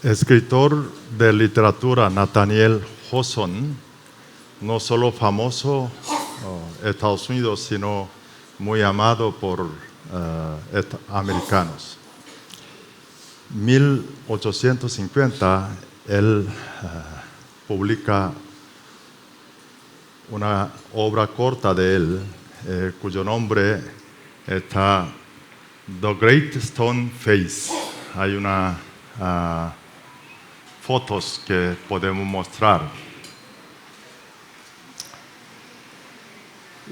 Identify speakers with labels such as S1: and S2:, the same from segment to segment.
S1: escritor de literatura Nathaniel Hawthorne, no solo famoso en Estados Unidos, sino muy amado por americanos. 1850, él publica una obra corta de él, cuyo nombre está The Great Stone Face. Hay unas fotos que podemos mostrar.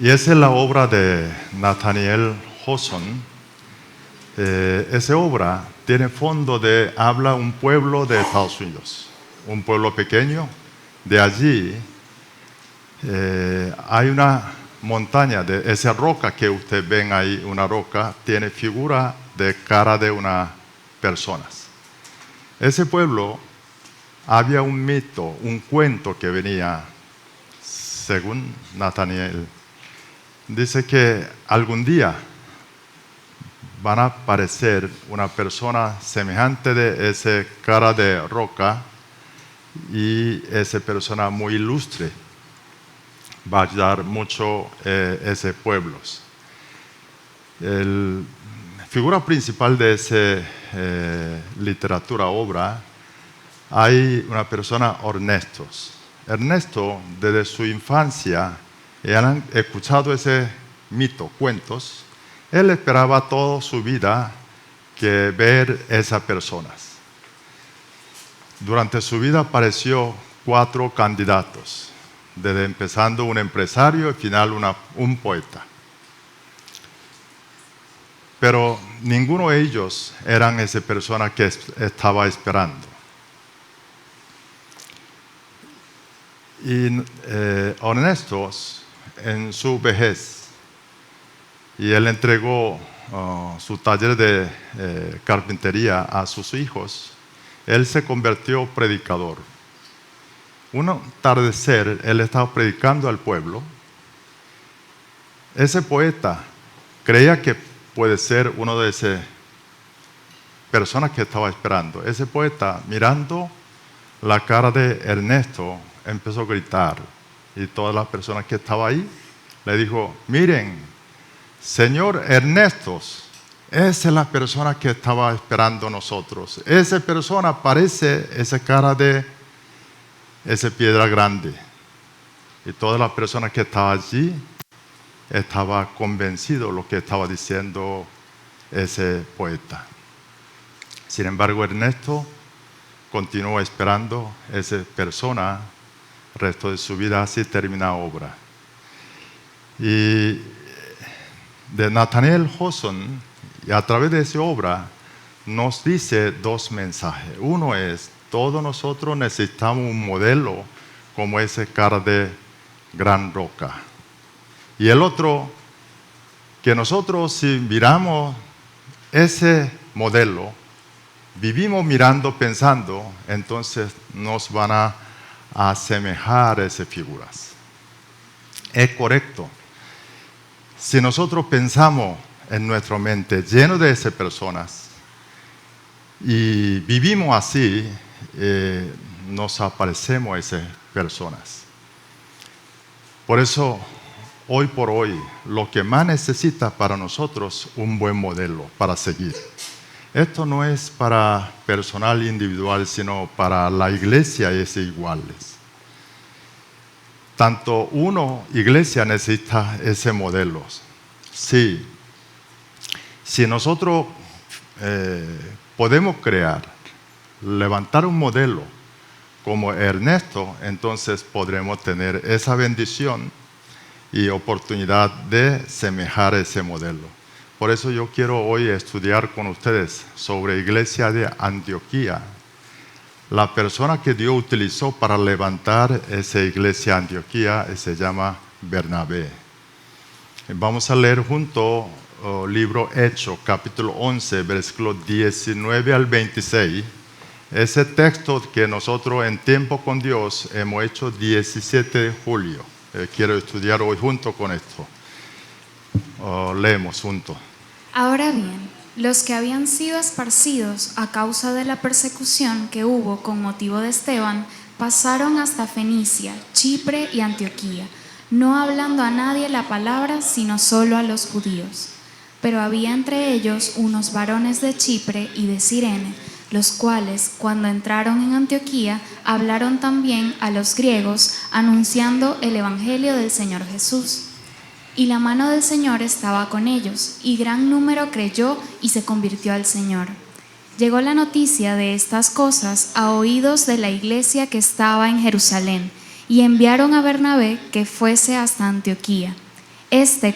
S1: Y esa es la obra de Nathaniel Hawthorne. Esa obra tiene fondo de habla un pueblo de Estados Unidos, un pueblo pequeño. De allí hay una montaña, de esa roca que ustedes ven ahí, una roca, tiene figura de cara de una persona. Ese pueblo había un mito, un cuento que venía, según Nathaniel. Dice que algún día van a aparecer una persona semejante de esa cara de roca y esa persona muy ilustre va a ayudar mucho ese pueblo. La figura principal de esa literatura, obra, hay una persona, Ernesto. Ernesto, desde su infancia, han escuchado ese mito, cuentos. Él esperaba toda su vida que ver esas personas. Durante su vida apareció 4 candidatos, desde empezando un empresario y al final un poeta. Pero ninguno de ellos eran esa persona que estaba esperando. Y Ernesto, en su vejez, y él entregó su taller de carpintería a sus hijos, él se convirtió en predicador. Un atardecer, él estaba predicando al pueblo. Ese poeta creía que puede ser uno de esas personas que estaba esperando. Ese poeta, mirando la cara de Ernesto, empezó a gritar. Y todas las personas que estaban ahí le dijo: miren, señor Ernesto, esa es la persona que estaba esperando nosotros. Esa persona parece esa cara de esa piedra grande. Y todas las personas que estaban allí estaban convencidos de lo que estaba diciendo ese poeta. Sin embargo, Ernesto continuó esperando a esa persona el resto de su vida, así termina la obra. Y de Nathaniel Hawthorne, y a través de esa obra, nos dice 2 mensajes. Uno es: todos nosotros necesitamos un modelo como ese cara de gran roca. Y el otro, que nosotros, si miramos ese modelo, vivimos mirando, pensando, entonces nos van a asemejar a esas figuras. Es correcto. Si nosotros pensamos en nuestra mente lleno de esas personas y vivimos así, nos aparecemos a esas personas. Por eso, hoy por hoy, lo que más necesita para nosotros un buen modelo para seguir. Esto no es para personal individual, sino para la iglesia es iguales. Tanto iglesia necesita ese modelo. Sí. Si nosotros podemos levantar un modelo como Ernesto, entonces podremos tener esa bendición y oportunidad de semejar ese modelo. Por eso yo quiero hoy estudiar con ustedes sobre la iglesia de Antioquía. La persona que Dios utilizó para levantar esa iglesia de Antioquía se llama Bernabé. Vamos a leer junto el libro Hechos, capítulo 11, versículos 19 al 26. Ese texto que nosotros en Tiempo con Dios hemos hecho 17 de julio. Quiero estudiar hoy junto con esto. Leemos juntos.
S2: Ahora bien, Los que habían sido esparcidos a causa de la persecución que hubo con motivo de Esteban pasaron hasta Fenicia, Chipre y Antioquía, no hablando a nadie la palabra sino solo a los judíos. Pero había entre ellos unos varones de Chipre y de Cirene, los cuales, cuando entraron en Antioquía, hablaron también a los griegos, anunciando el evangelio del Señor Jesús. Y la mano del Señor estaba con ellos, y gran número creyó y se convirtió al Señor. Llegó la noticia de estas cosas a oídos de la iglesia que estaba en Jerusalén, y enviaron a Bernabé que fuese hasta Antioquía.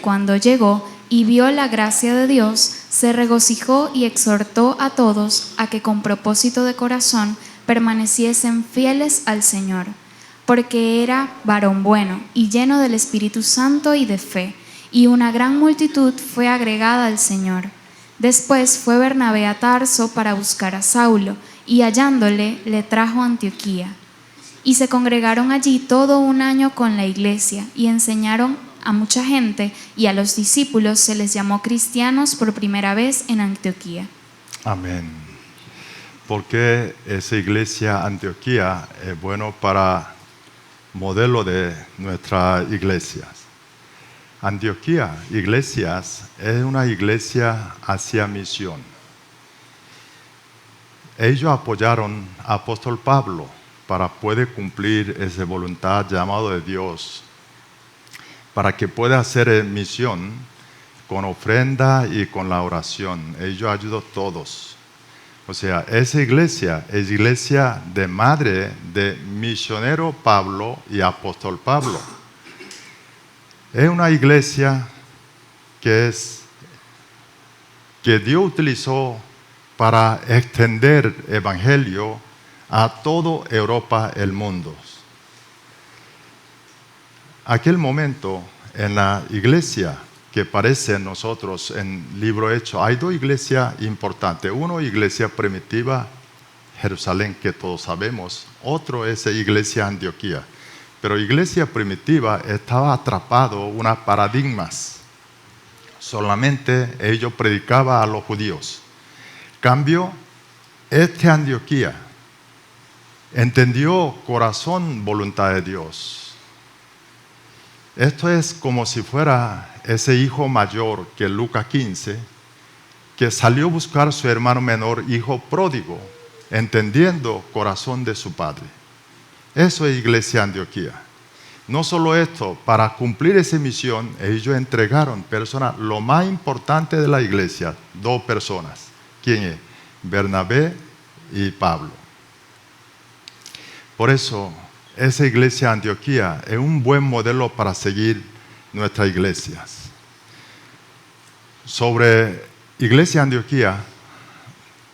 S2: Cuando llegó y vio la gracia de Dios, se regocijó y exhortó a todos a que con propósito de corazón permaneciesen fieles al Señor, porque era varón bueno y lleno del Espíritu Santo y de fe, y una gran multitud fue agregada al Señor. Después fue Bernabé a Tarso para buscar a Saulo, y hallándole le trajo a Antioquía. Y se congregaron allí todo un año con la iglesia, y enseñaron a mucha gente, y a los discípulos se les llamó cristianos por primera vez en Antioquía.
S1: Amén. Porque esa iglesia Antioquía es bueno para modelo de nuestras iglesias. Antioquía, iglesias, es una iglesia hacia misión. Ellos apoyaron al apóstol Pablo para poder cumplir esa voluntad llamado de Dios, para que pueda hacer misión con ofrenda y con la oración. Ellos ayudan a todos. O sea, esa iglesia es iglesia de madre de misionero Pablo y apóstol Pablo. Es una iglesia que Dios utilizó para extender el evangelio a toda Europa, el mundo. Aquel momento en la iglesia que parece en nosotros en libro Hechos, hay dos iglesias importantes. Uno, iglesia primitiva, Jerusalén, que todos sabemos. Otro es iglesia Antioquía. Pero iglesia primitiva estaba atrapado en unos paradigmas. Solamente ellos predicaban a los judíos. Cambio, Antioquía entendió corazón, voluntad de Dios. Esto es como si fuera ese hijo mayor que Lucas 15, que salió a buscar a su hermano menor, hijo pródigo, entendiendo corazón de su padre. Eso es iglesia Antioquía. No solo esto, para cumplir esa misión, ellos entregaron personas, lo más importante de la iglesia, dos personas. ¿Quién es? Bernabé y Pablo. Por eso, esa iglesia Antioquía es un buen modelo para seguir nuestras iglesias. Sobre iglesia Antioquía,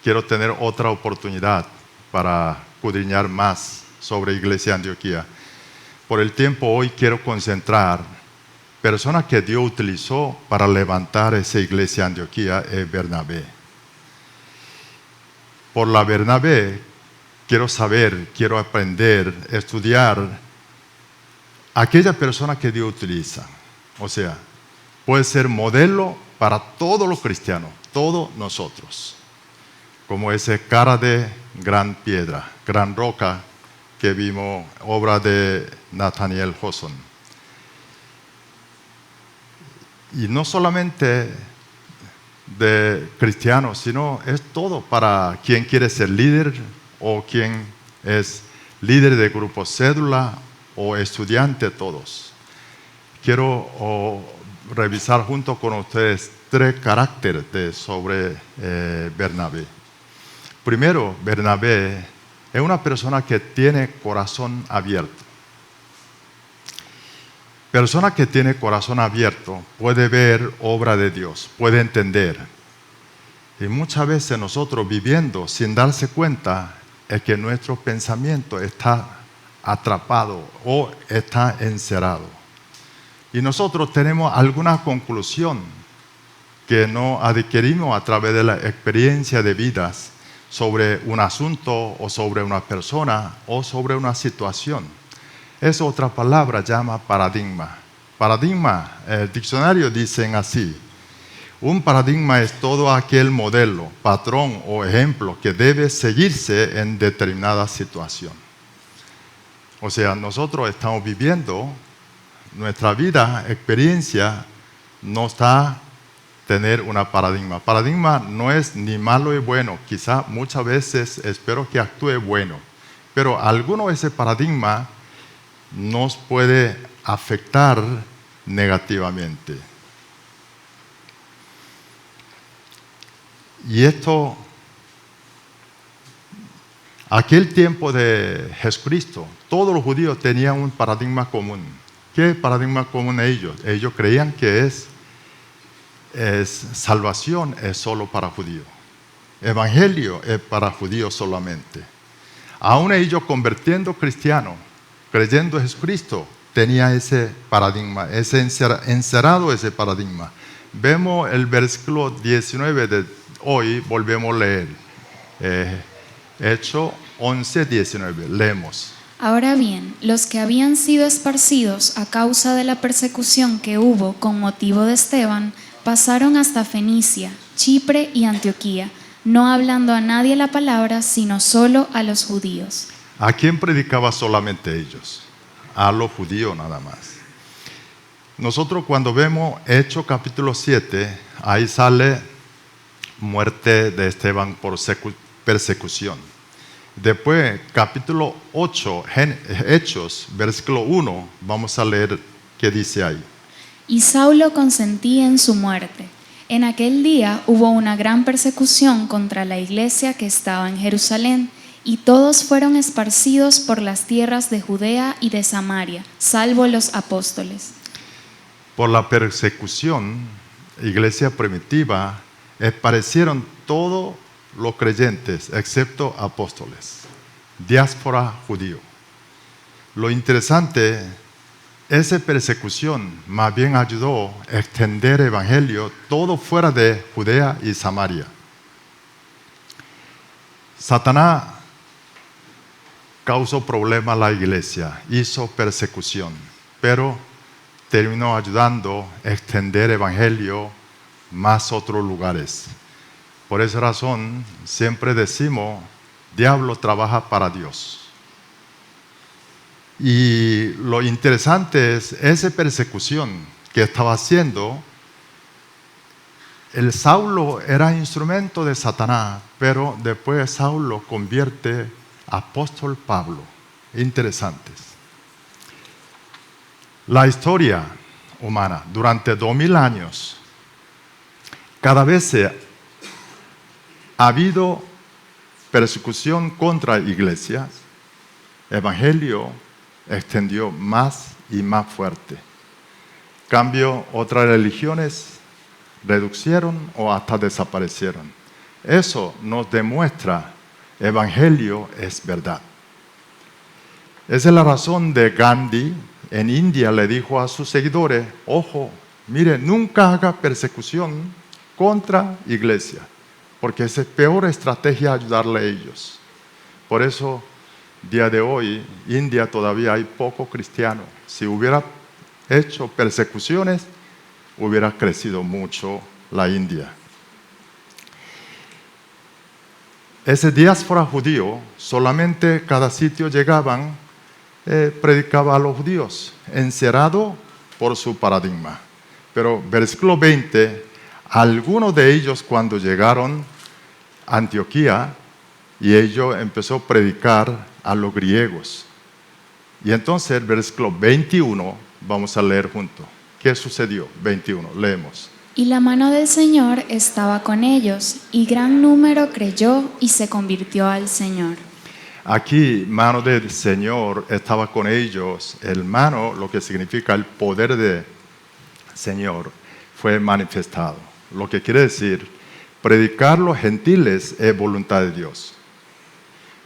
S1: quiero tener otra oportunidad para escudriñar más sobre iglesia Antioquía. Por el tiempo hoy quiero concentrar personas que Dios utilizó para levantar esa iglesia Antioquía es Bernabé. Por la Bernabé quiero saber, quiero aprender, estudiar aquella persona que Dios utiliza. O sea, puede ser modelo para todos los cristianos, todos nosotros. Como ese cara de gran piedra, gran roca que vimos, obra de Nathaniel Hawthorne. Y no solamente de cristianos, sino es todo para quien quiere ser líder o quien es líder de grupo cédula o estudiante, todos. Quiero revisar junto con ustedes 3 caracteres sobre Bernabé. Primero, Bernabé es una persona que tiene corazón abierto. Persona que tiene corazón abierto puede ver obra de Dios, puede entender. Y muchas veces nosotros viviendo sin darse cuenta es que nuestro pensamiento está atrapado o está encerrado. Y nosotros tenemos alguna conclusión que no adquirimos a través de la experiencia de vidas sobre un asunto o sobre una persona o sobre una situación. Es otra palabra llama paradigma. Paradigma, el diccionario dicen así: Un paradigma es todo aquel modelo, patrón o ejemplo que debe seguirse en determinada situación. O sea, nosotros estamos viviendo nuestra vida, experiencia, no está tener una paradigma. Paradigma no es ni malo ni bueno, quizá muchas veces espero que actúe bueno, pero alguno de ese paradigma nos puede afectar negativamente. Y esto, aquel tiempo de Jesucristo, todos los judíos tenían un paradigma común. ¿Qué paradigma común ellos? Ellos creían que salvación es solo para judíos. Evangelio es para judíos solamente. Aún ellos convirtiendo cristianos, creyendo en Jesucristo, tenía ese paradigma, encerrado ese paradigma. Vemos el versículo 19 de hoy, volvemos a leer. Hechos 11, 19, leemos.
S2: Ahora bien, los que habían sido esparcidos a causa de la persecución que hubo con motivo de Esteban, pasaron hasta Fenicia, Chipre y Antioquía, no hablando a nadie la palabra, sino solo a los judíos.
S1: ¿A quién predicaba solamente ellos? A los judíos nada más. Nosotros cuando vemos Hechos capítulo 7, ahí sale muerte de Esteban por persecución. Después, capítulo 8, Hechos, versículo 1, vamos a leer qué dice ahí.
S2: Y Saulo consentía en su muerte. En aquel día hubo una gran persecución contra la iglesia que estaba en Jerusalén, y todos fueron esparcidos por las tierras de Judea y de Samaria, salvo los apóstoles.
S1: Por la persecución, iglesia primitiva, esparcieron todos los creyentes, excepto apóstoles, diáspora judío. Lo interesante, esa persecución más bien ayudó a extender el evangelio todo fuera de Judea y Samaria. Satanás causó problemas a la iglesia, hizo persecución, pero terminó ayudando a extender el evangelio más a otros lugares. Por esa razón, siempre decimos, diablo trabaja para Dios. Y lo interesante es, esa persecución que estaba haciendo, el Saulo era instrumento de Satanás, pero después Saulo convierte apóstol Pablo. Interesantes. La historia humana, durante 2000 años, cada vez ha habido persecución contra iglesias, el evangelio extendió más y más fuerte. Cambio, otras religiones reducieron o hasta desaparecieron. Eso nos demuestra el evangelio es verdad. Esa es la razón de Gandhi. En India le dijo a sus seguidores, ojo, mire, nunca haga persecución contra iglesia, porque es la peor estrategia ayudarle a ellos. Por eso, día de hoy, India todavía hay poco cristiano. Si hubiera hecho persecuciones, hubiera crecido mucho la India. Ese diáspora judío, solamente cada sitio llegaban, predicaba a los judíos, encerrado por su paradigma. Pero versículo 20, algunos de ellos cuando llegaron a Antioquía, y ellos empezó a predicar a los griegos. Y entonces el versículo 21, vamos a leer juntos. ¿Qué sucedió? 21, leemos.
S2: Y la mano del Señor estaba con ellos, y gran número creyó y se convirtió al Señor.
S1: Aquí, mano del Señor estaba con ellos. El mano, lo que significa el poder del Señor, fue manifestado. Lo que quiere decir, predicar a los gentiles es voluntad de Dios.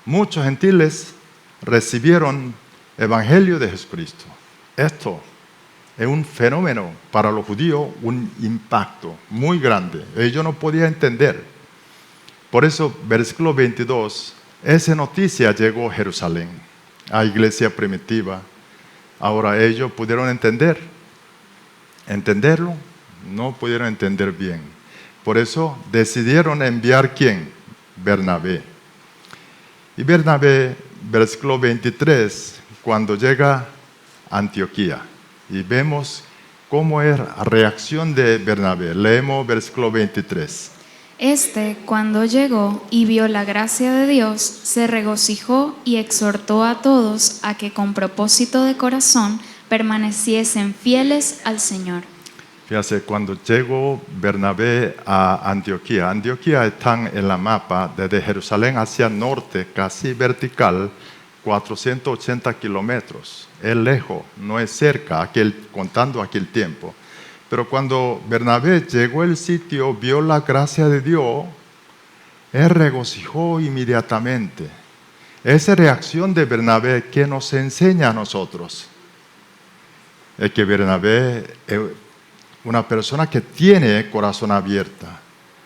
S1: Muchos gentiles recibieron el evangelio de Jesucristo. Esto es un fenómeno para los judíos, un impacto muy grande. Ellos no podían entender. Por eso, versículo 22, esa noticia llegó a Jerusalén, a la iglesia primitiva. Ahora ellos pudieron entenderlo, no pudieron entender bien. Por eso decidieron enviar ¿quién? Bernabé. Y Bernabé, versículo 23, cuando llega a Antioquía. Y vemos cómo es la reacción de Bernabé. Leemos versículo 23.
S2: Cuando llegó y vio la gracia de Dios, se regocijó y exhortó a todos a que con propósito de corazón permaneciesen fieles al Señor.
S1: Fíjate, cuando llegó Bernabé a Antioquía, Antioquía está en la mapa desde Jerusalén hacia el norte, casi vertical, 480 kilómetros. Es lejos, no es cerca, contando aquel tiempo. Pero cuando Bernabé llegó al sitio, vio la gracia de Dios, él regocijó inmediatamente. Esa reacción de Bernabé que nos enseña a nosotros es que Bernabé es una persona que tiene corazón abierto,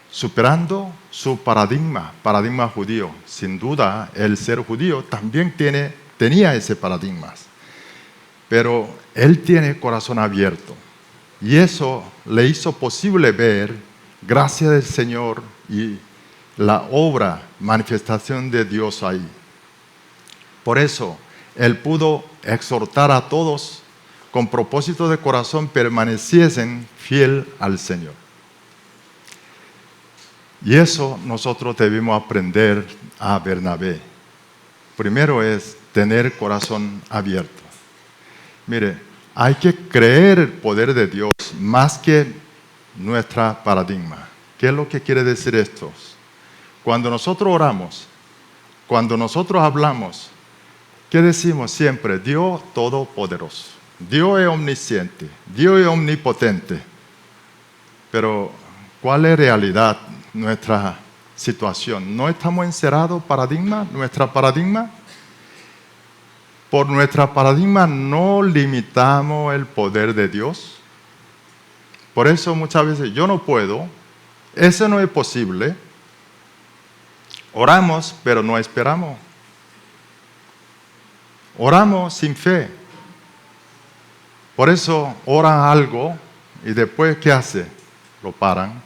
S1: superando su paradigma judío. Sin duda, el ser judío también tenía ese paradigma, pero él tiene corazón abierto. Y eso le hizo posible ver gracia del Señor y la obra, manifestación de Dios ahí. Por eso, él pudo exhortar a todos con propósito de corazón permaneciesen fiel al Señor. Y eso nosotros debemos aprender a Bernabé. Primero es tener corazón abierto. Mire, hay que creer el poder de Dios más que nuestro paradigma. ¿Qué es lo que quiere decir esto? Cuando nosotros oramos, cuando nosotros hablamos, ¿qué decimos siempre? Dios todopoderoso, Dios es omnisciente, Dios es omnipotente. Pero, ¿cuál es realidad nuestra situación? ¿No estamos encerrados nuestra paradigma? Por nuestra paradigma no limitamos el poder de Dios. Por eso muchas veces yo no puedo, eso no es posible. Oramos, pero no esperamos. Oramos sin fe. Por eso oran algo y después ¿qué hace? Lo paran,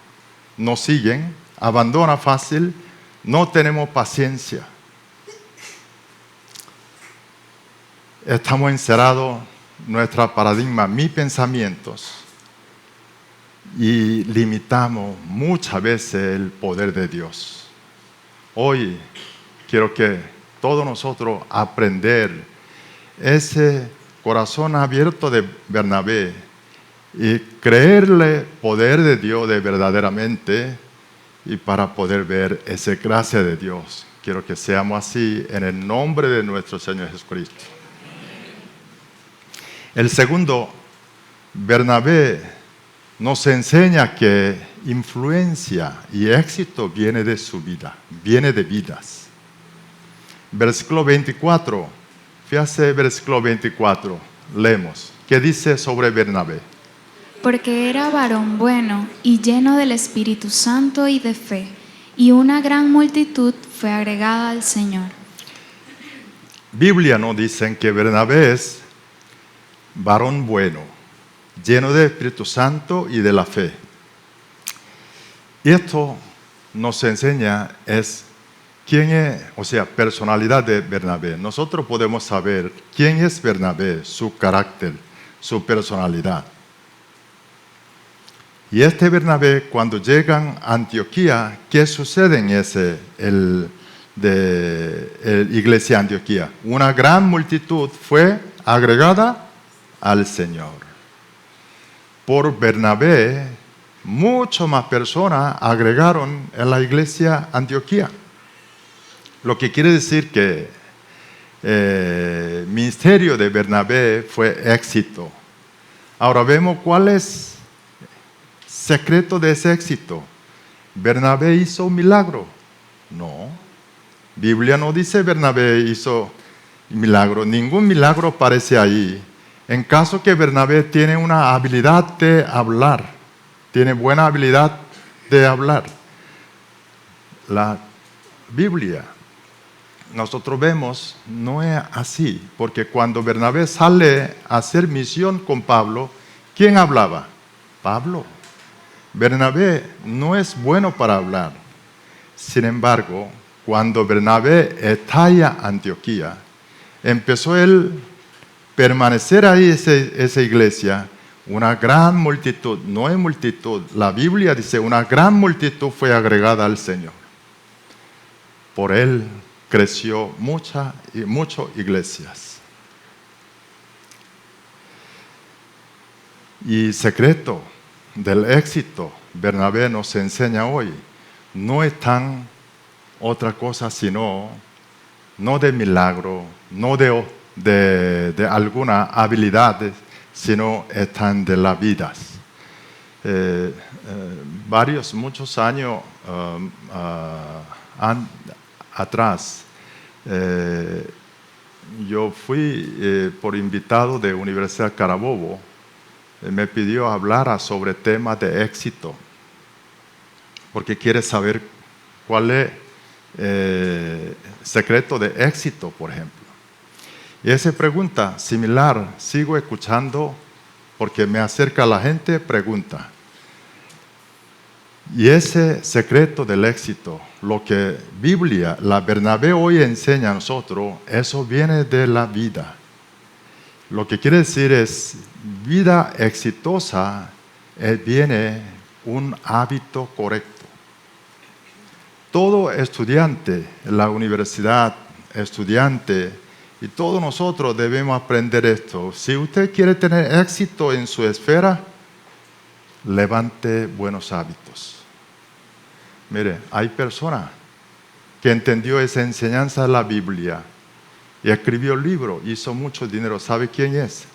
S1: no siguen, abandonan fácil, no tenemos paciencia. Estamos encerrados en nuestro paradigma, mis pensamientos, y limitamos muchas veces el poder de Dios. Hoy quiero que todos nosotros aprender ese corazón abierto de Bernabé y creerle poder de Dios de verdaderamente y para poder ver esa gracia de Dios. Quiero que seamos así en el nombre de nuestro Señor Jesucristo. El segundo, Bernabé nos enseña que influencia y éxito viene de su vida, viene de vidas. Versículo 24, fíjate versículo 24, leemos. ¿Qué dice sobre Bernabé?
S2: Porque era varón bueno y lleno del Espíritu Santo y de fe, y una gran multitud fue agregada al Señor.
S1: Biblia nos dice que Bernabé es varón bueno, lleno del Espíritu Santo y de la fe. Y esto nos enseña quién es, personalidad de Bernabé. Nosotros podemos saber quién es Bernabé, su carácter, su personalidad. Y Bernabé, cuando llegan a Antioquía, ¿qué sucede en iglesia de Antioquía? Una gran multitud fue agregada al Señor. Por Bernabé, muchas más personas agregaron en la iglesia Antioquía. Lo que quiere decir que el ministerio de Bernabé fue éxito. Ahora vemos cuál es el secreto de ese éxito. ¿Bernabé hizo un milagro? No. Biblia no dice Bernabé hizo milagro. Ningún milagro aparece ahí. En caso que Bernabé tiene una habilidad de hablar, tiene buena habilidad de hablar. La Biblia, nosotros vemos, no es así, porque cuando Bernabé sale a hacer misión con Pablo, ¿quién hablaba? Pablo. Bernabé no es bueno para hablar. Sin embargo, cuando Bernabé estalla Antioquía, empezó él a permanecer ahí esa iglesia. Una gran multitud, no es multitud, la Biblia dice una gran multitud fue agregada al Señor. Por él creció muchas iglesias. Y secreto del éxito, Bernabé nos enseña hoy, no es tan otra cosa sino, no de milagro, no de alguna habilidad, sino están de las vidas. Muchos años atrás, yo fui por invitado de Universidad Carabobo, me pidió hablar sobre temas de éxito, porque quiere saber cuál es el secreto de éxito, por ejemplo. Y esa pregunta similar sigo escuchando porque me acerca la gente, pregunta. Y ese secreto del éxito, lo que Biblia, la Bernabé hoy enseña a nosotros, eso viene de la vida. Lo que quiere decir es, vida exitosa viene un hábito correcto. Todo estudiante en la universidad, estudiante, y todos nosotros debemos aprender esto. Si usted quiere tener éxito en su esfera, levante buenos hábitos. Mire, hay personas que entendió esa enseñanza de la Biblia y escribió el libro, hizo mucho dinero. ¿Sabe quién es?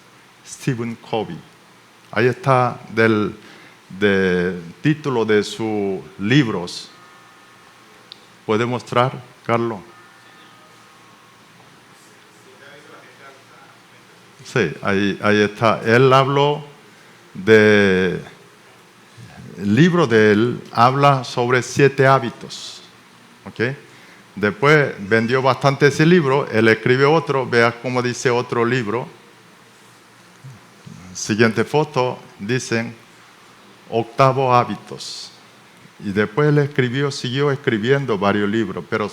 S1: Stephen Covey. Ahí está del título de sus libros. ¿Puede mostrar, Carlos? Sí, ahí está. Él habló el libro de él habla sobre 7 hábitos. ¿Okay? Después vendió bastante ese libro, él escribe otro, vea cómo dice otro libro. Siguiente foto, dicen 8 hábitos. Y después él siguió escribiendo varios libros, pero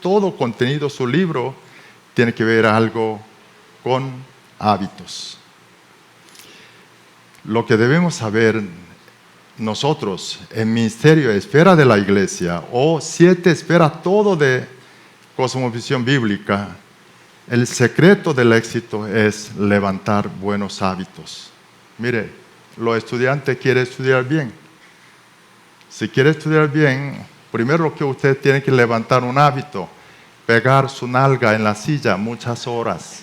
S1: todo contenido, su libro, tiene que ver algo con hábitos. Lo que debemos saber nosotros, en ministerio, esfera de la iglesia, o 7 esferas, todo de cosmovisión bíblica, el secreto del éxito es levantar buenos hábitos. Mire, los estudiantes quieren estudiar bien. Si quiere estudiar bien, primero lo que usted tiene que levantar un hábito, pegar su nalga en la silla muchas horas.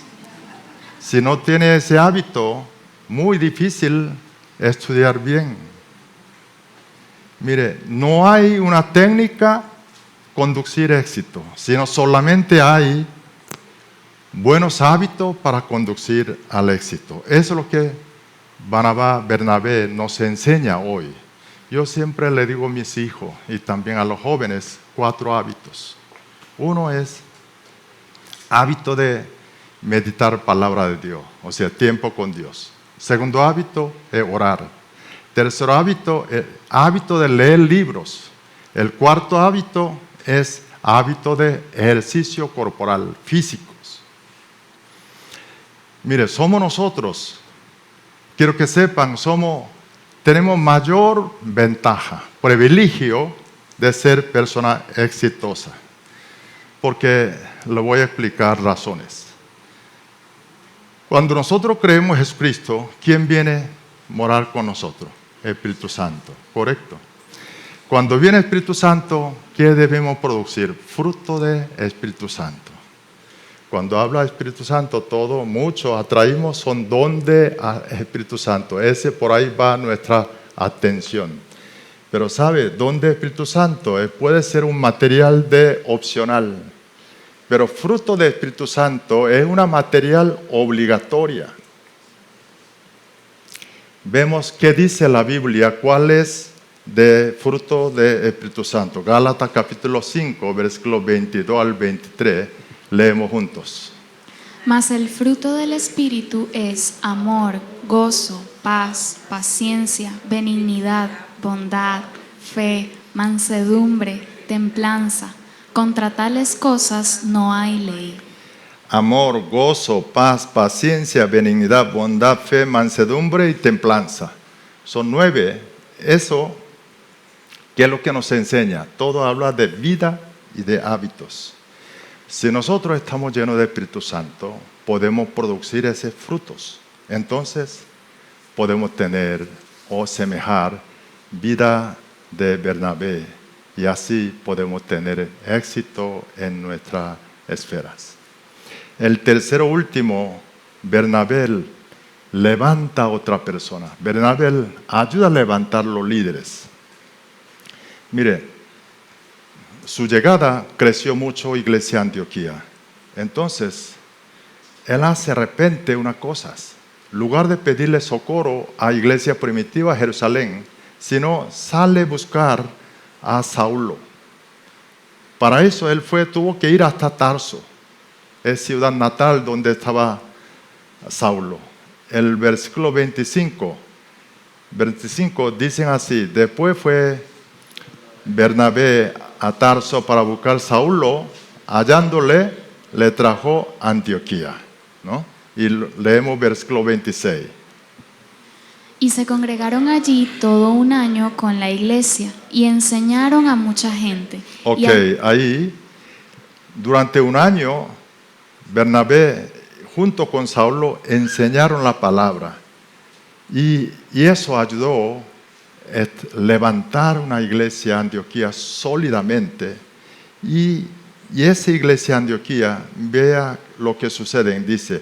S1: Si no tiene ese hábito, muy difícil estudiar bien. Mire, no hay una técnica conducir éxito, sino solamente hay buenos hábitos para conducir al éxito. Eso es lo que Bernabé nos enseña hoy. Yo siempre le digo a mis hijos y también a los jóvenes 4 hábitos. Uno es hábito de meditar palabra de Dios, o sea, tiempo con Dios. Segundo hábito es orar. Tercer hábito es hábito de leer libros. El cuarto hábito es hábito de ejercicio corporal, físicos. Mire, somos nosotros, quiero que sepan, tenemos mayor ventaja, privilegio de ser persona exitosa. Porque le voy a explicar razones. Cuando nosotros creemos en Jesucristo, ¿quién viene a morar con nosotros? Espíritu Santo, ¿correcto? Cuando viene el Espíritu Santo, ¿qué debemos producir? Fruto de Espíritu Santo. Cuando habla de Espíritu Santo, mucho atraímos son don de Espíritu Santo. Ese por ahí va nuestra atención. Pero ¿sabe? Don de Espíritu Santo puede ser un material opcional. Pero fruto de Espíritu Santo es una material obligatoria. Vemos qué dice la Biblia, cuál es de fruto de Espíritu Santo. Gálatas capítulo 5, versículos 22 al 23. Leemos juntos.
S2: Mas el fruto del Espíritu es amor, gozo, paz, paciencia, benignidad, bondad, fe, mansedumbre, templanza. Contra tales cosas no hay ley.
S1: Amor, gozo, paz, paciencia, benignidad, bondad, fe, mansedumbre y templanza. Son 9. Eso, ¿qué es lo que nos enseña? Todo habla de vida y de hábitos. Si nosotros estamos llenos de Espíritu Santo, podemos producir esos frutos. Entonces, podemos tener o semejar vida de Bernabé y así podemos tener éxito en nuestras esferas. El tercero último, Bernabé levanta a otra persona. Bernabé ayuda a levantar los líderes. Mire, su llegada creció mucho Iglesia Antioquía. Entonces, él hace de repente unas cosas. En lugar de pedirle socorro a Iglesia Primitiva Jerusalén, sino sale a buscar a Saulo. Para eso él tuvo que ir hasta Tarso, es ciudad natal donde estaba Saulo. El versículo 25 dicen así: después fue Bernabé a Tarso para buscar a Saulo, hallándole, le trajo a Antioquía, ¿no? Y leemos versículo 26.
S2: Y se congregaron allí todo un año con la iglesia y enseñaron a mucha gente.
S1: Ok, ahí, durante un año, Bernabé junto con Saulo enseñaron la palabra. Y eso ayudó a levantar una iglesia Antioquía sólidamente. Y esa iglesia Antioquía, vea lo que sucede, dice,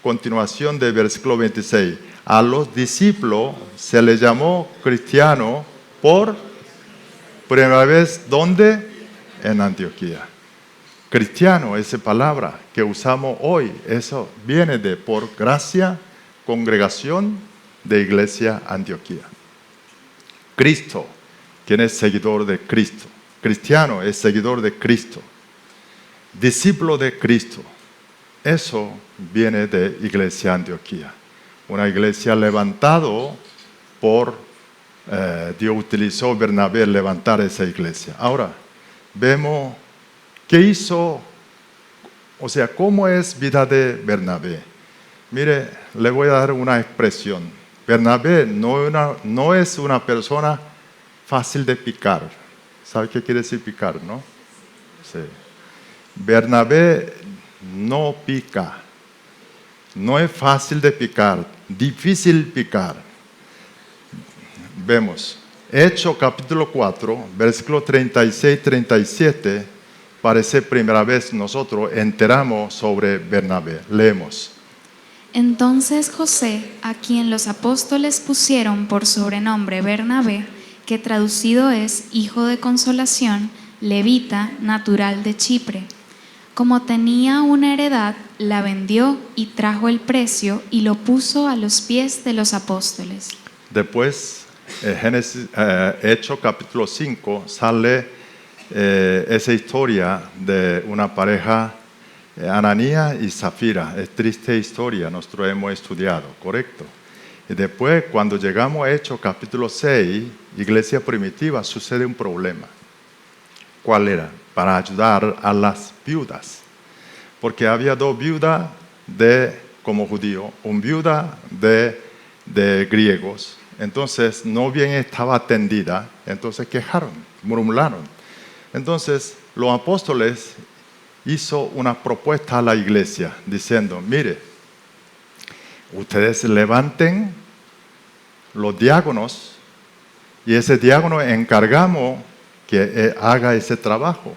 S1: continuación del versículo 26. A los discípulos se les llamó cristiano por primera vez, ¿dónde? En Antioquía. Cristiano, esa palabra que usamos hoy, eso viene de por gracia, congregación de Iglesia Antioquía. Cristo, quien es seguidor de Cristo. Cristiano es seguidor de Cristo. Discípulo de Cristo. Eso viene de Iglesia Antioquía. Una iglesia levantado por, Dios utilizó Bernabé levantar esa iglesia. Ahora, vemos qué hizo, o sea, cómo es vida de Bernabé. Mire, le voy a dar una expresión. Bernabé no es una persona fácil de picar. ¿Sabe qué quiere decir picar, no? Sí. Bernabé no pica. No es fácil de picar, difícil picar. Vemos, Hechos capítulo 4, versículo 36-37, parece primera vez nosotros enteramos sobre Bernabé. Leemos.
S2: Entonces José, a quien los apóstoles pusieron por sobrenombre Bernabé, que traducido es hijo de consolación, levita, natural de Chipre. Como tenía una heredad, la vendió y trajo el precio y lo puso a los pies de los apóstoles. Después,
S1: Hechos capítulo 5, sale esa historia de una pareja, Ananías y Zafira. Es triste historia, nosotros hemos estudiado, ¿correcto? Y después, cuando llegamos a Hechos capítulo 6, Iglesia Primitiva, sucede un problema. ¿Cuál era? Para ayudar a las viudas. Porque había 2 viudas como judío, una viuda de griegos. Entonces, no bien estaba atendida, entonces quejaron, murmuraron. Entonces, los apóstoles hizo una propuesta a la iglesia, diciendo, mire, ustedes levanten los diáconos y ese diácono encargamos que haga ese trabajo.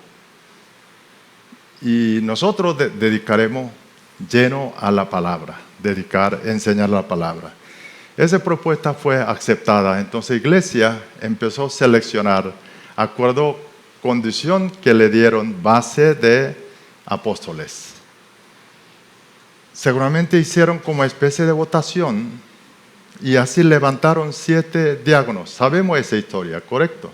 S1: Y nosotros dedicaremos lleno a la palabra, enseñar la palabra. Esa propuesta fue aceptada. Entonces la iglesia empezó a seleccionar, acuerdo condición que le dieron base de apóstoles. Seguramente hicieron como especie de votación y así levantaron 7 diáconos. Sabemos esa historia, ¿correcto?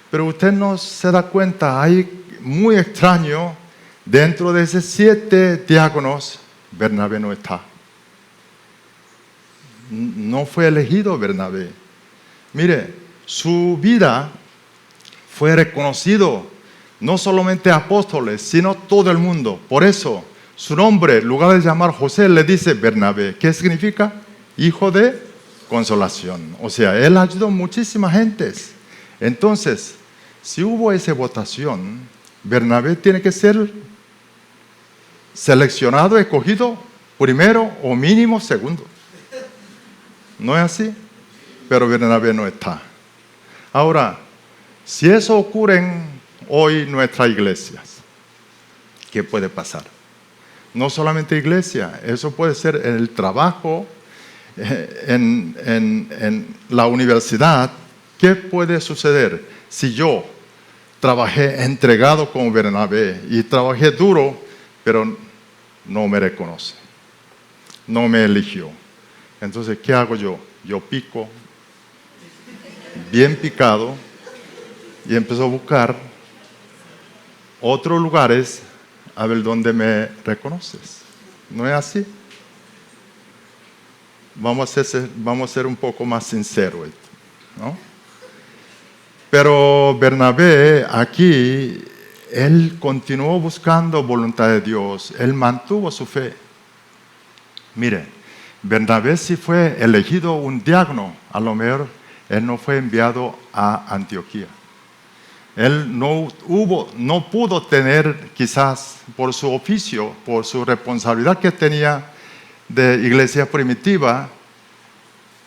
S1: Pero usted no se da cuenta, hay muy extraño, dentro de esos 7 diáconos, Bernabé no está. no fue elegido Bernabé. Mire, su vida fue reconocido, no solamente apóstoles, sino todo el mundo. Por eso, su nombre, en lugar de llamar José, le dice Bernabé. ¿Qué significa? Hijo de consolación. O sea, él ayudó a muchísimas gentes. Entonces, si hubo esa votación, Bernabé tiene que ser seleccionado, escogido primero o mínimo segundo. ¿No es así? Pero Bernabé no está. Ahora, si eso ocurre hoy en nuestras iglesias, ¿qué puede pasar? No solamente iglesia, eso puede ser en el trabajo, en la universidad. ¿Qué puede suceder si yo trabajé entregado como Bernabé y trabajé duro, pero no me reconoce, no me eligió? Entonces, ¿qué hago yo? Yo pico, bien picado, y empiezo a buscar otros lugares a ver dónde me reconoces. ¿No es así? Vamos a ser un poco más sinceros, ¿no? Pero Bernabé aquí, él continuó buscando voluntad de Dios, él mantuvo su fe. Mire, Bernabé sí fue elegido un diácono, a lo mejor él no fue enviado a Antioquía. Él no pudo tener, quizás por su oficio, por su responsabilidad que tenía de iglesia primitiva,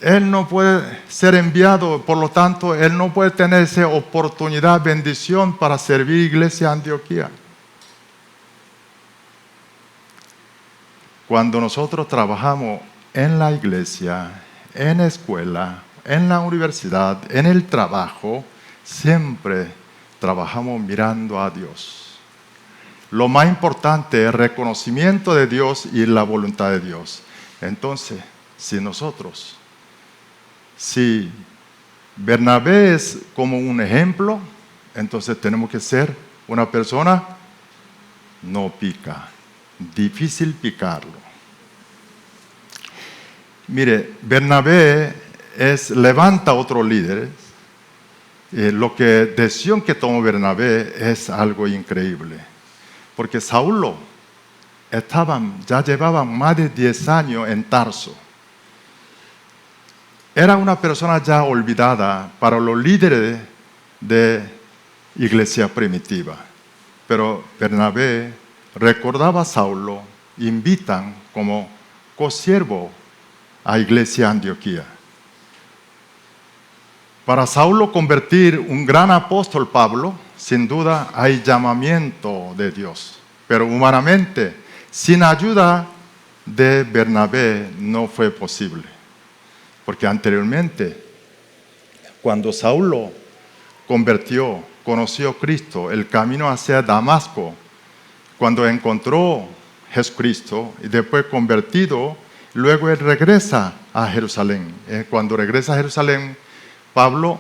S1: él no puede ser enviado, por lo tanto, él no puede tener esa oportunidad, bendición para servir iglesia Antioquía. Cuando nosotros trabajamos en la iglesia, en la escuela, en la universidad, en el trabajo, siempre trabajamos mirando a Dios. Lo más importante es el reconocimiento de Dios y la voluntad de Dios. Entonces, si Bernabé es como un ejemplo, entonces tenemos que ser una persona no pica, difícil picarlo. Mire, Bernabé levanta a otros líderes. Decisión que tomó Bernabé es algo increíble, porque Saulo ya llevaban más de 10 años en Tarso. Era una persona ya olvidada para los líderes de iglesia primitiva. Pero Bernabé recordaba a Saulo, invitan como consiervo a iglesia Antioquía. Para Saulo convertir un gran apóstol Pablo, sin duda hay llamamiento de Dios. Pero humanamente, sin ayuda de Bernabé, no fue posible. Porque anteriormente, cuando Saulo conoció a Cristo, el camino hacia Damasco, cuando encontró a Jesucristo y después convertido, luego él regresa a Jerusalén. Cuando regresa a Jerusalén,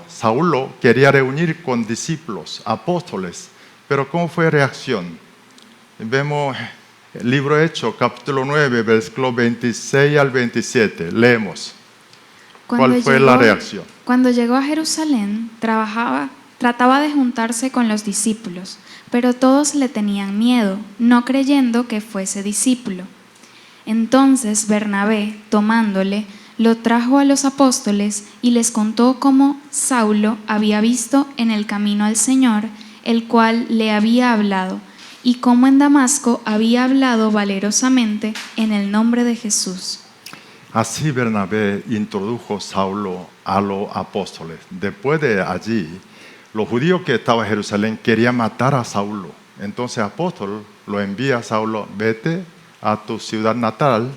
S1: Saulo quería reunir con discípulos, apóstoles, pero ¿cómo fue la reacción? Vemos el libro Hechos, capítulo 9, versículos 26 al 27, leemos. ¿Cuál fue la reacción?
S2: Cuando llegó a Jerusalén, trataba de juntarse con los discípulos, pero todos le tenían miedo, no creyendo que fuese discípulo. Entonces Bernabé, tomándole, lo trajo a los apóstoles y les contó cómo Saulo había visto en el camino al Señor, el cual le había hablado, y cómo en Damasco había hablado valerosamente en el nombre de Jesús.
S1: Así Bernabé introdujo a Saulo a los apóstoles. Después de allí, los judíos que estaban en Jerusalén querían matar a Saulo. Entonces el apóstol lo envía a Saulo: vete a tu ciudad natal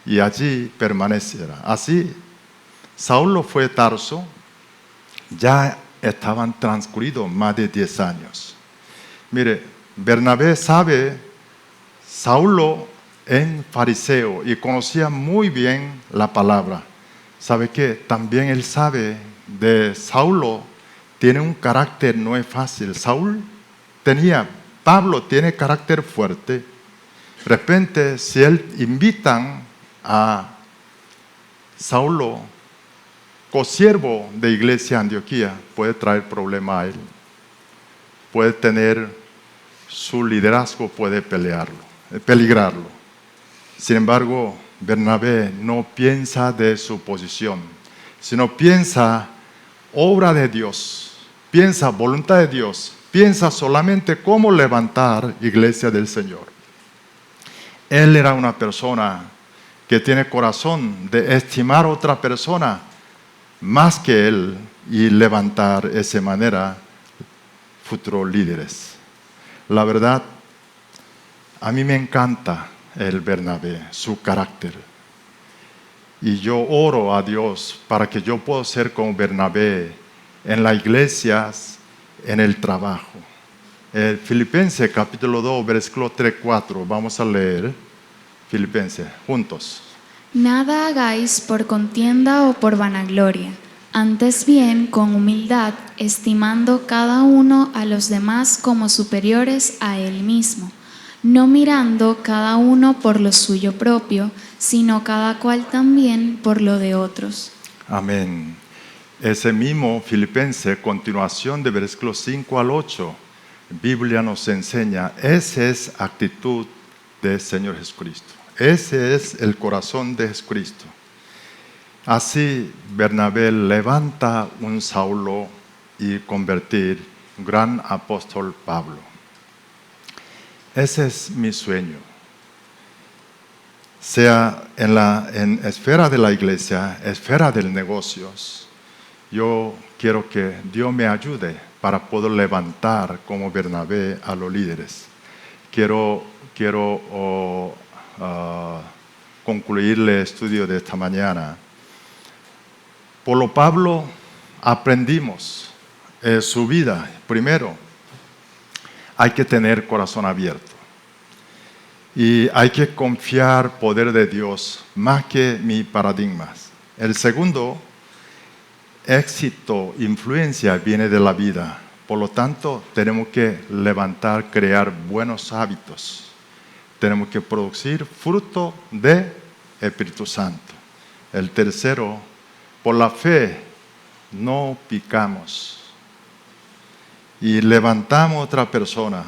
S1: y allí permanecerá. Así, Saulo fue a Tarso, ya estaban transcurridos más de 10 años. Mire, Bernabé sabe, Saulo en fariseo y conocía muy bien la palabra. ¿Sabe qué? También él sabe de Saulo, tiene un carácter, no es fácil. Pablo tiene carácter fuerte. De repente, si él invitan a Saulo, consiervo de iglesia Antioquía, puede traer problema a él. Puede tener su liderazgo, puede peligrarlo. Sin embargo, Bernabé no piensa de su posición, sino piensa obra de Dios, piensa voluntad de Dios, piensa solamente cómo levantar iglesia del Señor. Él era una persona que tiene corazón de estimar a otra persona más que él y levantar de esa manera futuros líderes. La verdad, a mí me encanta el Bernabé, su carácter. Y yo oro a Dios para que yo pueda ser como Bernabé en las iglesias, en el trabajo. Filipenses capítulo 2, versículo 3-4. Vamos a leer Filipenses juntos.
S2: Nada hagáis por contienda o por vanagloria, antes bien con humildad, estimando cada uno a los demás como superiores a él mismo, no mirando cada uno por lo suyo propio, sino cada cual también por lo de otros.
S1: Amén. Ese mismo Filipenses, continuación de versículos 5-8, Biblia nos enseña, esa es actitud del Señor Jesucristo. Ese es el corazón de Jesucristo. Así Bernabé levanta un Saulo y convertir un gran apóstol Pablo. Ese es mi sueño. Sea en esfera de la iglesia, esfera de negocios, yo quiero que Dios me ayude para poder levantar como Bernabé a los líderes. Quiero concluir el estudio de esta mañana. Por lo Pablo aprendimos su vida. Primero, hay que tener corazón abierto. Y hay que confiar poder de Dios más que mis paradigmas. El segundo, éxito, influencia viene de la vida. Por lo tanto, tenemos que levantar, crear buenos hábitos. Tenemos que producir fruto de Espíritu Santo. El tercero, por la fe no picamos y levantamos a otra persona.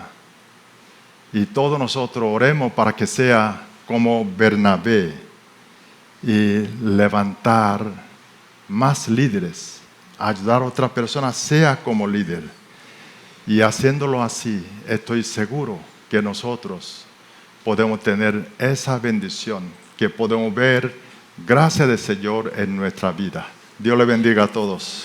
S1: Y todos nosotros oremos para que sea como Bernabé y levantar más líderes, ayudar a otra persona sea como líder. Y haciéndolo así, estoy seguro que nosotros podemos tener esa bendición, que podemos ver gracia del Señor en nuestra vida. Dios le bendiga a todos.